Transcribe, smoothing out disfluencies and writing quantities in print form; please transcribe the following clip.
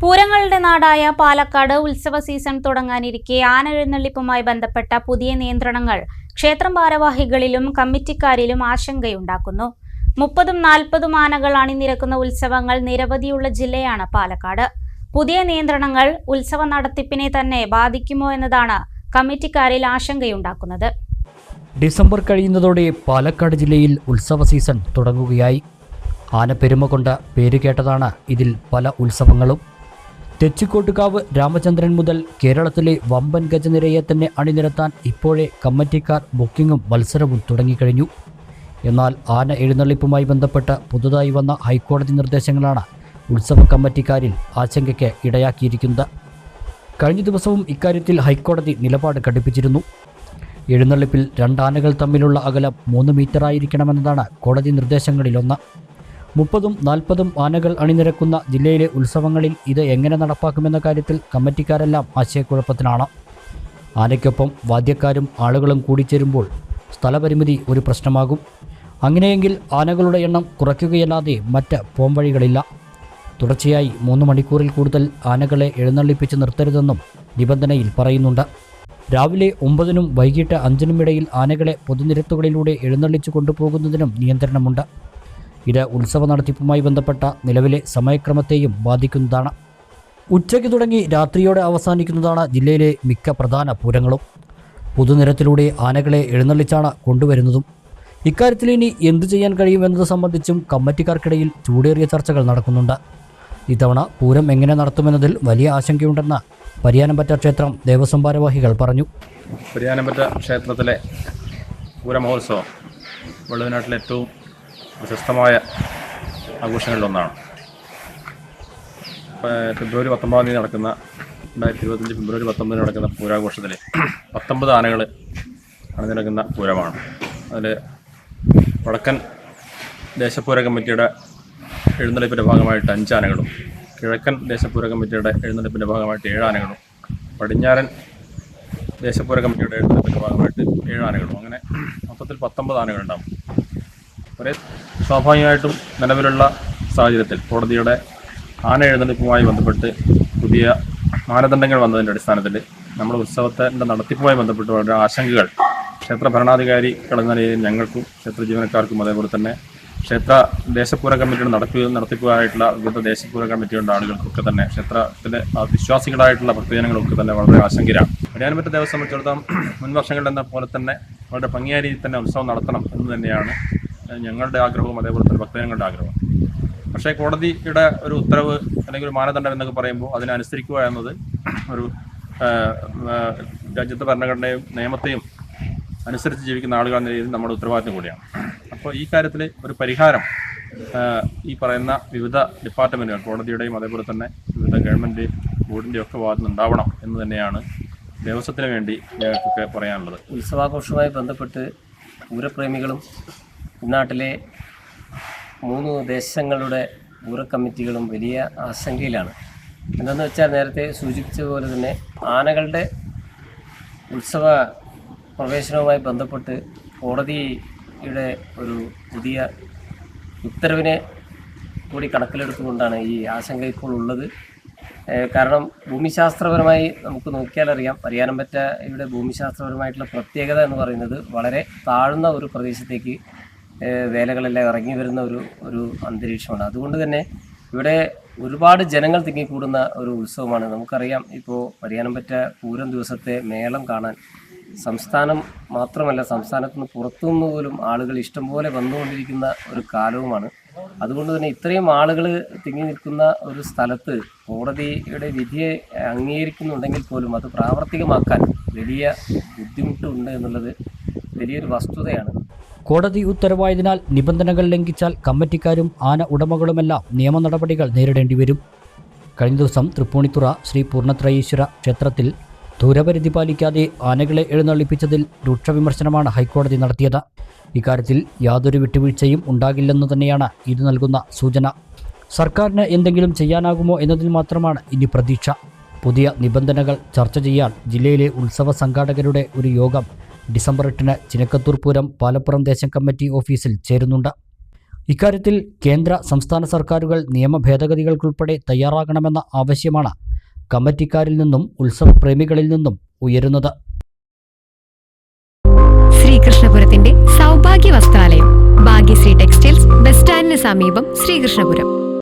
പൂരങ്ങളുടെ നാടായ പാലക്കാട് ഉത്സവ സീസൺ തുടങ്ങാനിരിക്കെ ആന എഴുന്നള്ളിപ്പുമായി ബന്ധപ്പെട്ട പുതിയ നിയന്ത്രണങ്ങൾ ക്ഷേത്രം ഭാരവാഹികളിലും കമ്മിറ്റിക്കാരിലും ആശങ്കയുണ്ടാക്കുന്നു. 30-40 ആനകൾ അണിനിരക്കുന്ന ഉത്സവങ്ങൾ നിരവധിയുള്ള ജില്ലയാണ് പാലക്കാട്. പുതിയ നിയന്ത്രണങ്ങൾ ഉത്സവ നടത്തിപ്പിനെ തന്നെ ബാധിക്കുമോ എന്നതാണ് കമ്മിറ്റിക്കാരിൽ ആശങ്കയുണ്ടാക്കുന്നത്. ഡിസംബർ കഴിയുന്നതോടെ പാലക്കാട് ജില്ലയിൽ ഉത്സവ സീസൺ തുടങ്ങുകയായി. ആനപ്പെരുമ കൊണ്ട് പേരുകേട്ടതാണ് ഇതിൽ പല ഉത്സവങ്ങളും. തെച്ചിക്കോട്ടുകാവ് രാമചന്ദ്രൻ മുതൽ കേരളത്തിലെ വമ്പൻ ഗജനിരയെ തന്നെ അണിനിരത്താൻ ഇപ്പോഴേ കമ്മിറ്റിക്കാർ ബുക്കിങ്ങും മത്സരവും തുടങ്ങിക്കഴിഞ്ഞു. എന്നാൽ ആന എഴുന്നള്ളിപ്പുമായി ബന്ധപ്പെട്ട് പുതുതായി വന്ന ഹൈക്കോടതി നിർദ്ദേശങ്ങളാണ് ഉത്സവ കമ്മിറ്റിക്കാരിൽ ആശങ്കയ്ക്ക് ഇടയാക്കിയിരിക്കുന്നത്. കഴിഞ്ഞ ദിവസവും ഇക്കാര്യത്തിൽ ഹൈക്കോടതി നിലപാട് കടുപ്പിച്ചിരുന്നു. എഴുന്നള്ളിപ്പിൽ 2 ആനകൾ തമ്മിലുള്ള അകലം 3 മീറ്ററായിരിക്കണമെന്നതാണ് കോടതി നിർദ്ദേശങ്ങളിലൊന്ന്. 30-40 ആനകൾ അണിനിരക്കുന്ന ജില്ലയിലെ ഉത്സവങ്ങളിൽ ഇത് എങ്ങനെ നടപ്പാക്കുമെന്ന കാര്യത്തിൽ കമ്മിറ്റിക്കാരെല്ലാം ആശയക്കുഴപ്പത്തിലാണ്. ആനയ്ക്കൊപ്പം വാദ്യക്കാരും ആളുകളും കൂടിച്ചേരുമ്പോൾ സ്ഥലപരിമിതി ഒരു പ്രശ്നമാകും. അങ്ങനെയെങ്കിൽ ആനകളുടെ എണ്ണം കുറയ്ക്കുകയല്ലാതെ മറ്റ് പോംവഴികളില്ല. തുടർച്ചയായി 3 മണിക്കൂറിൽ കൂടുതൽ ആനകളെ എഴുന്നള്ളിപ്പിച്ച് നിർത്തരുതെന്നും നിബന്ധനയിൽ പറയുന്നുണ്ട്. രാവിലെ 9-നും വൈകിട്ട് 5-നും ഇടയിൽ ആനകളെ പൊതുനിരത്തുകളിലൂടെ എഴുന്നള്ളിച്ചു കൊണ്ടുപോകുന്നതിനും നിയന്ത്രണമുണ്ട്. ഇത് ഉത്സവ നടത്തിപ്പുമായി ബന്ധപ്പെട്ട നിലവിലെ സമയക്രമത്തെയും ബാധിക്കുന്നതാണ്. ഉച്ചയ്ക്ക് തുടങ്ങി രാത്രിയോടെ അവസാനിക്കുന്നതാണ് ജില്ലയിലെ മിക്ക പ്രധാന പൂരങ്ങളും. പൊതുനിരത്തിലൂടെ ആനകളെ എഴുന്നള്ളിച്ചാണ് കൊണ്ടുവരുന്നതും. ഇക്കാര്യത്തിൽ ഇനി എന്തു ചെയ്യാൻ കഴിയുമെന്നത് സംബന്ധിച്ചും കമ്മിറ്റിക്കാർക്കിടയിൽ ചൂടേറിയ ചർച്ചകൾ നടക്കുന്നുണ്ട്. ഇത്തവണ പൂരം എങ്ങനെ നടത്തുമെന്നതിൽ വലിയ ആശങ്കയുണ്ടെന്ന് പരിയാനംപറ്റ ക്ഷേത്രം ദേവസ്വം ഭാരവാഹികൾ പറഞ്ഞു. പരിയാനംപറ്റ ക്ഷേത്രത്തിലെ പൂരമഹോത്സവം വള്ളുവനാട്ടിലെ ഏറ്റവും പ്രശസ്തമായ ആഘോഷങ്ങളിലൊന്നാണ്. ഫെബ്രുവരി 19 നടക്കുന്ന 2025 ഫെബ്രുവരി 19 നടക്കുന്ന പൂരാഘോഷത്തിൽ 19 ആനകൾ അണിനിരക്കുന്ന പൂരമാണ്. അതിൽ വടക്കൻ ദേശപൂര കമ്മിറ്റിയുടെ എഴുന്നള്ളിപ്പിൻ്റെ ഭാഗമായിട്ട് 5 ആനകളും, കിഴക്കൻ ദേശപൂര കമ്മിറ്റിയുടെ എഴുന്നള്ളിപ്പിൻ്റെ ഭാഗമായിട്ട് 7 ആനകളും, പടിഞ്ഞാറൻ ദേശപൂര കമ്മിറ്റിയുടെ എഴുന്നള്ളിപ്പിൻ്റെ ഭാഗമായിട്ട് 7 ആനകളും, അങ്ങനെ മൊത്തത്തിൽ 19 ആനകളുണ്ടാകും. ഒരേ സ്വാഭാവികമായിട്ടും നിലവിലുള്ള സാഹചര്യത്തിൽ കോടതിയുടെ ആന എഴുന്നള്ളിപ്പുമായി ബന്ധപ്പെട്ട് പുതിയ മാനദണ്ഡങ്ങൾ വന്നതിൻ്റെ അടിസ്ഥാനത്തിൽ നമ്മുടെ ഉത്സവത്തിൻ്റെ നടത്തിപ്പുമായി ബന്ധപ്പെട്ട് വളരെ ആശങ്കകൾ ക്ഷേത്ര ഭരണാധികാരികൾ എന്ന നിലയിൽ ഞങ്ങൾക്കും ക്ഷേത്ര ജീവനക്കാർക്കും അതേപോലെ തന്നെ ക്ഷേത്ര ദേശപൂര കമ്മിറ്റിയുടെ നടത്തിപ്പുകാരായിട്ടുള്ള വിവിധ ദേശപൂര കമ്മിറ്റിയുടെ ആളുകൾക്കൊക്കെ തന്നെ ക്ഷേത്രത്തിലെ വിശ്വാസികളായിട്ടുള്ള ഭക്തജനങ്ങളൊക്കെ തന്നെ വളരെ ആശങ്കയിലാണ്. പരിയാനംപറ്റ ദേവസ്വം സംബന്ധിച്ചിടത്തോളം മുൻ വർഷങ്ങളിലെന്ന പോലെ തന്നെ വളരെ ഭംഗിയായ രീതിയിൽ തന്നെ ഉത്സവം നടത്തണം എന്ന് തന്നെയാണ് ഞങ്ങളുടെ ആഗ്രഹവും അതേപോലെ തന്നെ ഭക്തജനങ്ങളുടെ ആഗ്രഹവും. പക്ഷേ കോടതിയുടെ ഒരു ഉത്തരവ് അല്ലെങ്കിൽ ഒരു മാനദണ്ഡം എന്നൊക്കെ പറയുമ്പോൾ അതിനനുസരിക്കുക എന്നത് ഒരു രാജ്യത്തെ ഭരണഘടനയും നിയമത്തെയും അനുസരിച്ച് ജീവിക്കുന്ന ആളുകൾ എന്ന രീതിയിൽ നമ്മുടെ ഉത്തരവാദിത്വം കൂടിയാണ്. അപ്പോൾ ഈ കാര്യത്തിൽ ഒരു പരിഹാരം ഈ പറയുന്ന വിവിധ ഡിപ്പാർട്ട്മെൻറ്റുകൾ കോടതിയുടെയും അതേപോലെ തന്നെ വിവിധ ഗവൺമെൻറ് ബോർഡിൻ്റെ ഒക്കെ ഭാഗത്ത് ഉണ്ടാവണം എന്ന് തന്നെയാണ് ദേവസ്വത്തിന് വേണ്ടി ഞങ്ങൾക്കൊക്കെ പറയാനുള്ളത്. ഉത്സവാഘോഷവുമായി ബന്ധപ്പെട്ട് പൂരപ്രേമികളും നാട്ടിലെ 3 ദേശങ്ങളുടെ പൂര കമ്മിറ്റികളും വലിയ ആശങ്കയിലാണ്. എന്താണെന്ന് വെച്ചാൽ നേരത്തെ സൂചിപ്പിച്ചതുപോലെ തന്നെ ആനകളുടെ ഉത്സവ പ്രവേശനവുമായി ബന്ധപ്പെട്ട് കോടതിയുടെ ഒരു പുതിയ ഉത്തരവിനെ കൂടി കണക്കിലെടുത്തുകൊണ്ടാണ് ഈ ആശങ്ക ഇപ്പോൾ ഉള്ളത്. കാരണം ഭൂമിശാസ്ത്രപരമായി നമുക്ക് നോക്കിയാലറിയാം, പരിയാനംപറ്റയുടെ ഭൂമിശാസ്ത്രപരമായിട്ടുള്ള പ്രത്യേകത എന്ന് പറയുന്നത് വളരെ താഴ്ന്ന ഒരു പ്രദേശത്തേക്ക് വേലകളെല്ലാം ഇറങ്ങി വരുന്ന ഒരു അന്തരീക്ഷമാണ്. അതുകൊണ്ട് തന്നെ ഇവിടെ ഒരുപാട് ജനങ്ങൾ തിങ്ങിക്കൂടുന്ന ഒരു ഉത്സവമാണ്. നമുക്കറിയാം, ഇപ്പോൾ പരിയാനംപറ്റ പൂരം ദിവസത്തെ മേളം കാണാൻ സംസ്ഥാനം മാത്രമല്ല സംസ്ഥാനത്ത് നിന്ന് പുറത്തുനിന്ന് പോലും ആളുകൾ ഇഷ്ടംപോലെ വന്നുകൊണ്ടിരിക്കുന്ന ഒരു കാലവുമാണ്. അതുകൊണ്ട് തന്നെ ഇത്രയും ആളുകൾ തിങ്ങി നിൽക്കുന്ന ഒരു സ്ഥലത്ത് കോടതിയുടെ വിധിയെ അംഗീകരിക്കുന്നുണ്ടെങ്കിൽ പോലും അത് പ്രാവർത്തികമാക്കാൻ വലിയ ബുദ്ധിമുട്ടുണ്ട് എന്നുള്ളത് വലിയൊരു വസ്തുതയാണ്. കോടതി ഉത്തരവായതിനാൽ നിബന്ധനകൾ ലംഘിച്ചാൽ കമ്മിറ്റിക്കാരും ആന ഉടമകളുമെല്ലാം നിയമ നടപടികൾ നേരിടേണ്ടി വരും. കഴിഞ്ഞ ദിവസം തൃപ്പൂണിത്തുറ ശ്രീ പൂർണ്ണത്രയീശ്വര ക്ഷേത്രത്തിൽ ദൂരപരിധി പാലിക്കാതെ ആനകളെ എഴുന്നള്ളിപ്പിച്ചതിൽ രൂക്ഷ വിമർശനമാണ് ഹൈക്കോടതി നടത്തിയത്. ഇക്കാര്യത്തിൽ യാതൊരു വിട്ടുവീഴ്ചയും ഉണ്ടാകില്ലെന്ന് തന്നെയാണ് ഇത് നൽകുന്ന സൂചന. സർക്കാരിന് എന്തെങ്കിലും ചെയ്യാനാകുമോ എന്നതിൽ മാത്രമാണ് ഇനി പ്രതീക്ഷ. പുതിയ നിബന്ധനകൾ ചർച്ച ചെയ്യാൻ ജില്ലയിലെ ഉത്സവ സംഘാടകരുടെ ഒരു യോഗം ഡിസംബർ 8-ന് ചിനക്കത്തൂർ പൂരം പാലപ്പുറം ദേശം കമ്മിറ്റി ഓഫീസിൽ ചേരുന്നുണ്ട്. ഇക്കാര്യത്തിൽ കേന്ദ്ര സംസ്ഥാന സർക്കാരുകൾ നിയമ ഭേദഗതികൾക്കുൾപ്പെടെ തയ്യാറാകണമെന്ന ആവശ്യമാണ് കമ്മിറ്റിക്കാരിൽ നിന്നും ഉത്സവപ്രേമികളിൽ നിന്നും ഉയരുന്നത്. ശ്രീകൃഷ്ണപുരത്തിന്റെ സൗഭാഗ്യ വസ്ത്രാലയം, ഭാഗ്യശ്രീ ടെക്സ്റ്റൈൽസ്, ബസ് സ്റ്റാൻഡിന് സമീപം, ശ്രീകൃഷ്ണപുരം.